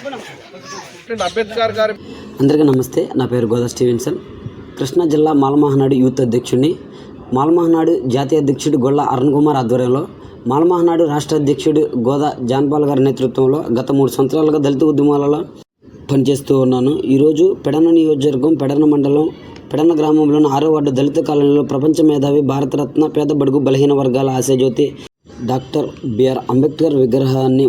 అంబేద్కర్ గారి అందరికీ నమస్తే. నా పేరు గోదా స్టీవెన్సన్. కృష్ణా జిల్లా మాలమహనాడు యూత్ అధ్యక్షుడిని. మాలమహనాడు జాతీయ అధ్యక్షుడు గొల్ల అరుణ్ కుమార్ ఆధ్వర్యంలో, మాలమహనాడు రాష్ట్ర అధ్యక్షుడు గోదా జాన్పాల్ గారి నేతృత్వంలో గత 3 సంవత్సరాలుగా దళిత ఉద్యమాలలో పనిచేస్తూ ఉన్నాను. ఈరోజు పెడన నియోజకవర్గం పెడన మండలం పెడన గ్రామంలోని 6వ వార్డు దళిత కాలనీలో ప్రపంచ మేధావి, భారతరత్న, పేద బడుగు బలహీన వర్గాల ఆశాజ్యోతి డాక్టర్ బిఆర్ అంబేద్కర్ విగ్రహాన్ని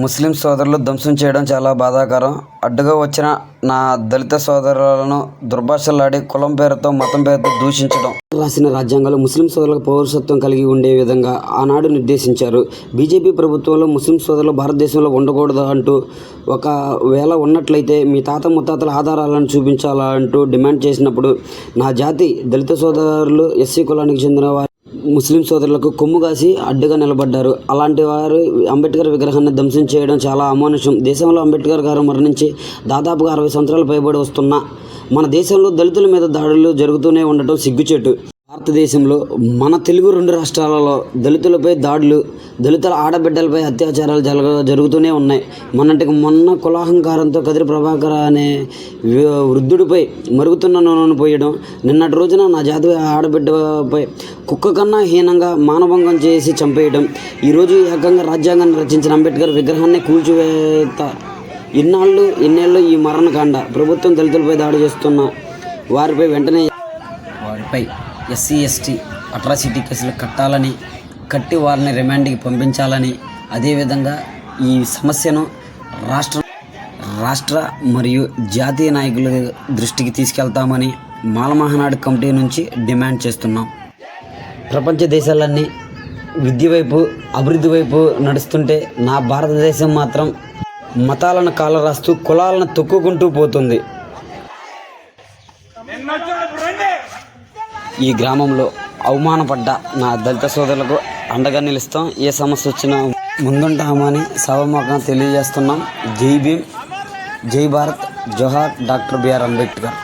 ముస్లిం సోదరులు ధ్వంసం చేయడం చాలా బాధాకరం. అడ్డుగా వచ్చిన నా దళిత సోదరులను దుర్భాషలాడి కులం పేరుతో, మతం పేరుతో దూషించడం. రాసిన రాజ్యాంగాలు ముస్లిం సోదరులకు పౌరసత్వం కలిగి ఉండే విధంగా ఆనాడు నిర్దేశించారు. బీజేపీ ప్రభుత్వంలో ముస్లిం సోదరులు భారతదేశంలో ఉండకూడదు అంటూ, ఒకవేళ ఉన్నట్లయితే మీ తాత ముత్తాతల ఆధారాలను చూపించాలా అంటూ డిమాండ్ చేసినప్పుడు, నా జాతి దళిత సోదరులు, ఎస్సీ కులానికి చెందిన వారు ముస్లిం సోదరులకు కొమ్ము కాసి అడ్డుగా నిలబడ్డారు. అలాంటి వారు అంబేద్కర్ విగ్రహాన్ని ధ్వంసం చేయడం చాలా అమానుషం. దేశంలో అంబేద్కర్ గారు మరణించి దాదాపుగా 60 సంవత్సరాలు పైబడి వస్తున్నా మన దేశంలో దళితుల మీద దాడులు జరుగుతూనే ఉండటం సిగ్గుచేటు. భారతదేశంలో మన తెలుగు 2 రాష్ట్రాలలో దళితులపై దాడులు, దళితుల ఆడబిడ్డలపై అత్యాచారాలు జరుగుతూనే ఉన్నాయి. మొన్న కులాహంకారంతో కదిరి ప్రభాకర్ అనే వృద్ధుడిపై మరుగుతున్న నూనెను పోయడం, నిన్నటి రోజున నా జాతి ఆడబిడ్డపై కుక్క కన్నా హీనంగా మానభంగం చేసి చంపేయడం, ఈరోజు ఏకంగా రాజ్యాంగాన్ని రచించిన అంబేద్కర్ విగ్రహాన్ని కూల్చివేత. ఎన్నేళ్ళు ఈ మరణకాండ. ప్రభుత్వం దళితులపై దాడి చేస్తున్న వారిపై వెంటనే ఎస్సీ ఎస్టీ అట్రాసిటీ కేసులు కట్టి వారిని రిమాండ్కి పంపించాలని, అదేవిధంగా ఈ సమస్యను రాష్ట్ర మరియు జాతీయ నాయకుల దృష్టికి తీసుకెళ్తామని మాలమహనాడు కమిటీ నుంచి డిమాండ్ చేస్తున్నాం. ప్రపంచ దేశాలన్నీ విద్య వైపు, అభివృద్ధి వైపు నడుస్తుంటే నా భారతదేశం మాత్రం మతాలను కాలరాస్తూ కులాలను తొక్కుకుంటూ పోతుంది. ఈ గ్రామంలో అవమానపడ్డ నా దళిత సోదరులకు అండగా నిలుస్తాం. ఏ సమస్య వచ్చినా ముందుంటామని సభముఖంగా తెలియజేస్తున్నాం. జై భీమ్, జై భారత్, జోహార్ డాక్టర్ బిఆర్ అంబేద్కర్.